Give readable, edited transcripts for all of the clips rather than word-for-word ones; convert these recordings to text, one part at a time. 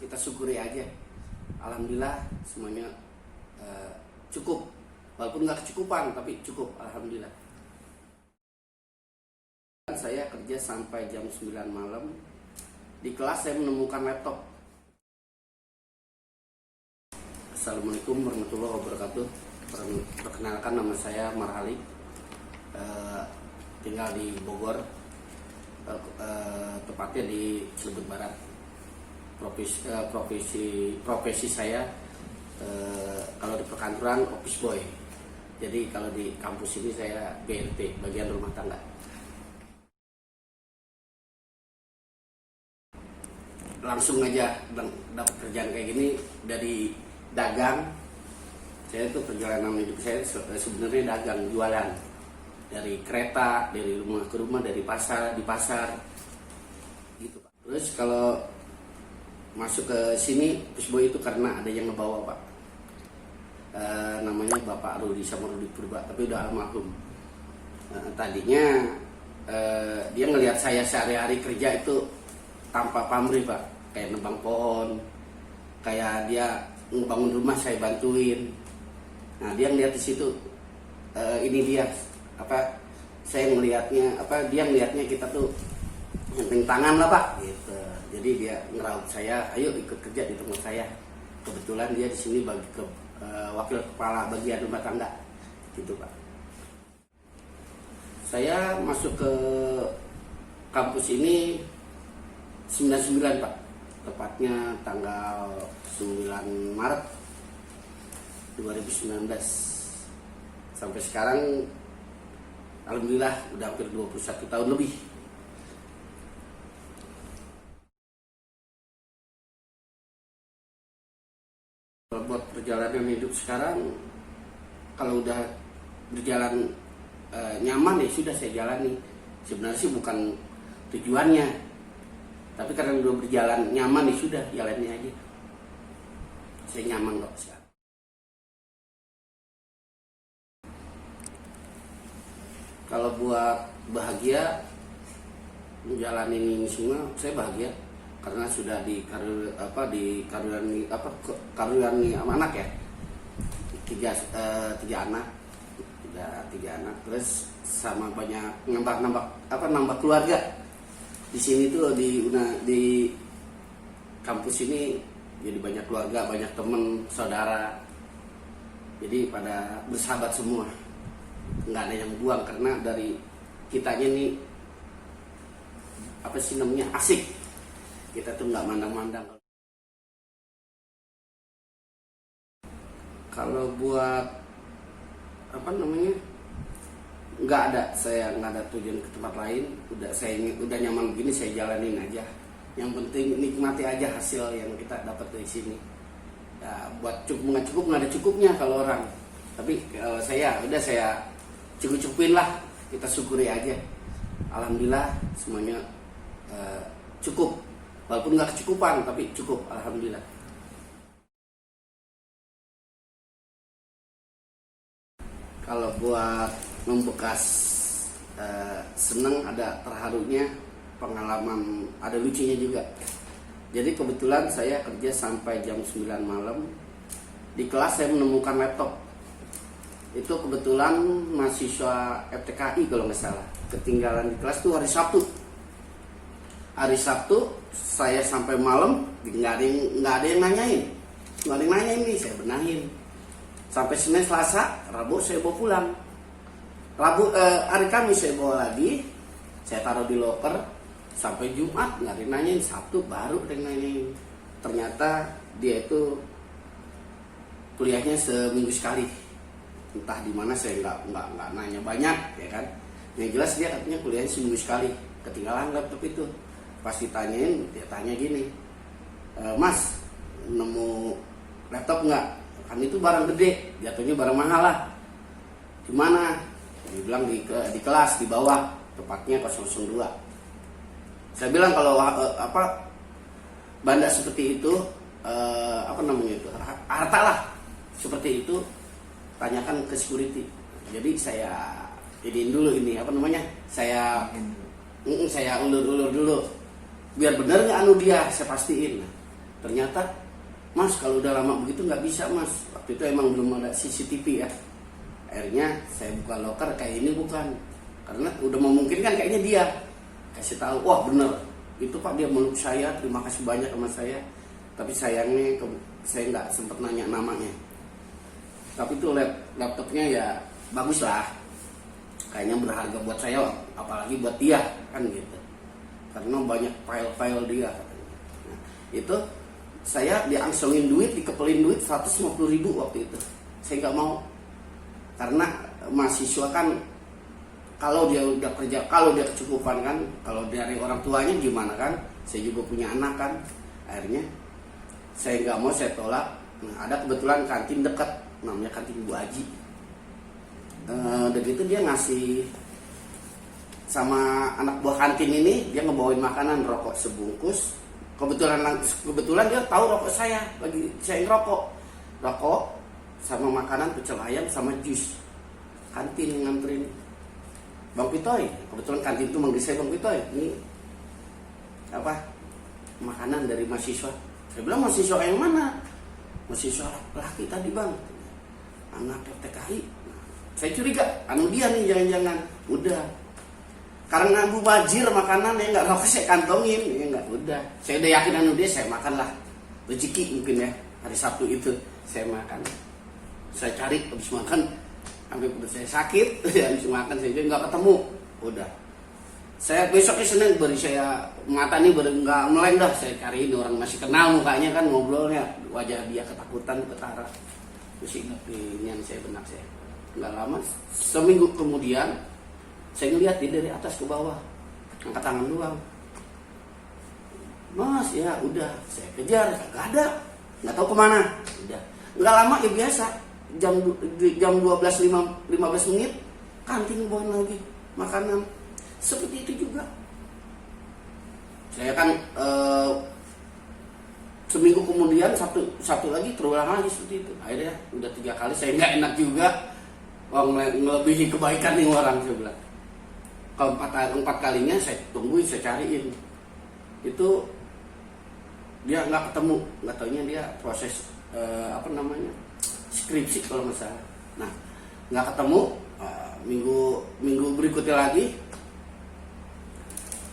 kita syukuri aja. Alhamdulillah semuanya cukup, walaupun nggak kecukupan tapi cukup, alhamdulillah. Saya kerja sampai jam 9 malam. Di kelas saya menemukan laptop. Assalamualaikum warahmatullahi wabarakatuh. Perkenalkan, nama saya Marhali, tinggal di Bogor, tepatnya di Cilegon Barat. Profesi saya kalau di perkantoran office boy. Jadi kalau di kampus ini saya BRT, bagian rumah tangga. Langsung aja dapat kerjaan kayak gini dari dagang. Saya tuh perjalanan hidup saya sebenarnya dagang, jualan dari kereta, dari rumah ke rumah, dari pasar di pasar gitu, Pak. Terus kalau masuk ke sini Pusboy itu karena ada yang ngebawa, Pak. Namanya Bapak Rudi Samarudi Purba, tapi udah almarhum. Tadinya dia ngelihat saya sehari-hari kerja itu tanpa pamrih, Pak. Kayak nebang pohon, kayak dia ngebangun rumah saya bantuin. Nah, dia ngeliat di situ, ini dia apa? Saya ngelihatnya apa? Dia ngelihatnya kita tuh penting tangan lah, Pak. Gitu. Jadi dia ngeraup saya, ayo ikut kerja di tempat saya. Kebetulan dia di sini wakil kepala bagian rumah tangga, gitu, Pak. Saya masuk ke kampus ini 99, Pak. Tepatnya tanggal 9 Maret 2019. Sampai sekarang alhamdulillah udah hampir 21 tahun lebih. Buat perjalanan hidup sekarang, kalau udah berjalan nyaman ya sudah saya jalani. Sebenarnya sih bukan tujuannya, tapi karena udah berjalan nyaman ya sudah jalani aja. Saya nyaman kok sekarang. Kalau buat bahagia menjalani ini semua, saya bahagia karena sudah dikaruniai anak ya. Tiga anak, terus sama banyak nambah keluarga. Di sini tuh di kampus ini jadi banyak keluarga, banyak teman, saudara. Jadi pada bersahabat semua. Nggak ada yang buang karena dari kitanya nih apa sih namanya, asik. Kita tuh nggak mandang-mandang. Kalau buat apa namanya, nggak ada, saya nggak ada tujuan ke tempat lain. Udah nyaman begini, saya jalanin aja. Yang penting nikmati aja hasil yang kita dapat dari sini. Ya, buat cukup nggak ada cukupnya kalau orang. Tapi kalau saya cukup-cukupin lah, kita syukuri aja. Alhamdulillah semuanya cukup, walaupun nggak kecukupan tapi cukup, alhamdulillah. Kalau buat membekas seneng, ada terharunya, pengalaman ada lucunya juga. Jadi kebetulan saya kerja sampai jam 9 malam. Di kelas saya menemukan laptop. Itu kebetulan mahasiswa FTKI kalau nggak salah. Ketinggalan di kelas tuh hari Sabtu. Hari Sabtu saya sampai malam nggak ada yang nanyain. Nggak ada yang nanyain nih, saya benahin. Sampai Senin, Selasa, Rabu saya bawa pulang. Hari Kamis saya bawa lagi, saya taruh di loker. Sampai Jumat nggak ada yang nanyain, Sabtu baru ada yang nanyain. Ternyata dia itu kuliahnya seminggu sekali. Entah di mana, saya nggak nanya banyak, ya kan. Yang jelas dia katanya kuliahnya seminggu sekali. Ketinggalan laptop itu. Pas ditanyain, dia tanya gini, Mas, nemu laptop nggak? Kan itu barang gede, jatuhnya barang mahal lah. Gimana? Dia bilang di kelas di bawah, tepatnya 002. Saya bilang kalau benda seperti itu, harta lah seperti itu, tanyakan ke security. Jadi saya saya ulur-ulur dulu, biar bener nggak dia, saya pastiin. Ternyata, Mas kalau udah lama begitu nggak bisa Mas. Waktu itu emang belum ada CCTV ya. Akhirnya saya buka loker, kayak ini bukan. Karena udah memungkinkan kayaknya dia. Kasih tahu, wah bener. Itu Pak dia meluk saya, terima kasih banyak sama saya. Tapi sayangnya saya nggak sempat nanya namanya. Tapi itu laptopnya ya bagus lah. Kayaknya berharga buat saya, apalagi buat dia kan gitu. Karena banyak file-file dia. Nah, itu saya diangsongin duit, dikepelin duit 150.000 waktu itu. Saya nggak mau. Karena mahasiswa kan kalau dia udah kerja, kalau dia kecukupan kan, kalau dari orang tuanya gimana kan, saya juga punya anak kan. Akhirnya saya nggak mau, saya tolak. Nah, ada kebetulan kantin dekat, namanya kantin Bu Aji. Dan itu dia ngasih sama anak buah kantin ini, dia ngebawain makanan, rokok sebungkus. Kebetulan dia tahu rokok saya, lagi saya ngerokok, rokok sama makanan, pecel ayam sama jus. Kantin nganterin. Bang Pitoy, kebetulan kantin itu manggil saya Bang Pitoy, ini apa, makanan dari mahasiswa. Saya bilang mahasiswa yang mana? Mahasiswa laki tadi Bang, anak FTKI. Saya curiga, anu dia nih jangan-jangan. Udah, karena Bu Bajir makanan ya nggak mau saya kantongin, ya nggak, udah. Saya udah yakin anu dia, saya makan lah. Rezeki mungkin ya, hari Sabtu itu saya makan. Saya cari habis makan, sampai perut saya sakit, habis makan saya juga nggak ketemu. Udah. Saya besoknya Senin baru saya mata nih baru nggak meleng dah. Saya cariin orang masih kenal mukanya kan, ngobrolnya wajah dia ketakutan ketara. Terus ingat ini saya benak saya. Nggak lama, seminggu kemudian saya ngeliat dia dari atas ke bawah, angkat tangan doang. Mas ya udah, saya kejar, nggak ada, nggak tahu kemana. Udah, nggak lama ya biasa, jam 12.15 menit kantin bawain lagi makanan. Seperti itu juga. Saya kan seminggu kemudian satu lagi terulang lagi seperti itu. Akhirnya udah 3 kali, saya nggak enak juga. Melebihi kebaikan nih orang, saya bilang. Keempat kalinya saya tungguin, saya cariin. Itu dia nggak ketemu, nggak taunya dia proses skripsi kalau nggak salah. Nah, nggak ketemu. Minggu berikutnya lagi,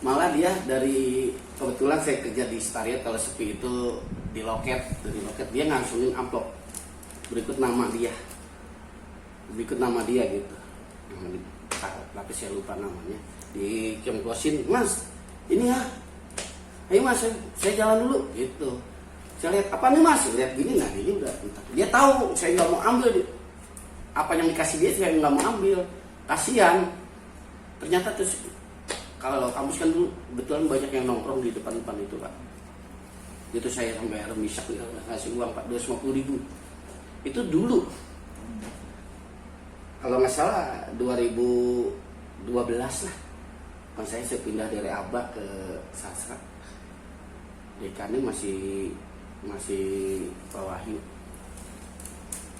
malah dia dari, kebetulan saya kerja di Stariat, kalau sepi itu di loket, dari loket dia ngangsungin amplop berikut nama dia gitu. Tapi saya lupa namanya. Di kioskosin, Mas ini ya, ayo Mas saya jalan dulu gitu. Saya lihat, apa nih Mas, lihat gini, nah ini udah, dia tahu saya nggak mau ambil apa yang dikasih dia, saya nggak mau ambil, kasihan. Ternyata terus kalau kampus kan dulu betulan banyak yang nongkrong di depan itu Pak. Itu saya sampai remisak ngasih uang 250.000. Itu dulu. Kalau nggak salah 2012 lah. Kan saya pindah dari Aba ke Sastra. Dekannya masih Pak Wahyu.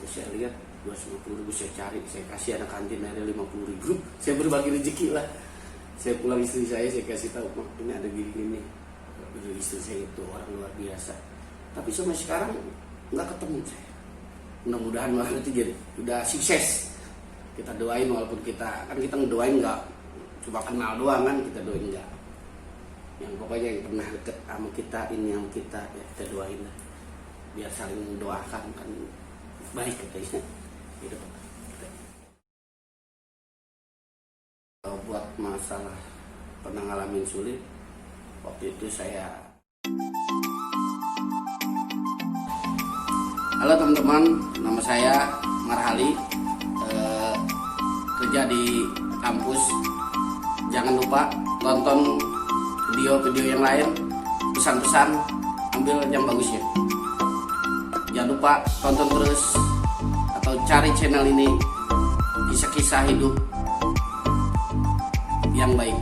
Terus saya lihat 250.000, saya cari, saya kasih anak kantin dari 50.000. Saya berbagi rezeki lah. Saya pulang istri saya kasih tahu, Mak, ini ada gini. Istri saya itu orang luar biasa. Tapi sampai sekarang nggak ketemu saya. Mudah-mudahan malah itu jadi udah sukses. Kita doain, walaupun kita ngedoain nggak cuma kenal doang kan, kita doain nggak. Yang pokoknya yang pernah deket sama kita, ini yang kita, ya kita doain lah. Biar saling mendoakan kan baik katanya. Gitu. Buat masalah pernah ngalamin sulit, waktu itu saya. Halo teman-teman, nama saya Marhali, kerja di kampus. Jangan lupa tonton video-video yang lain, pesan-pesan, ambil yang bagusnya. Jangan lupa tonton terus atau cari channel ini, kisah-kisah hidup yang baik.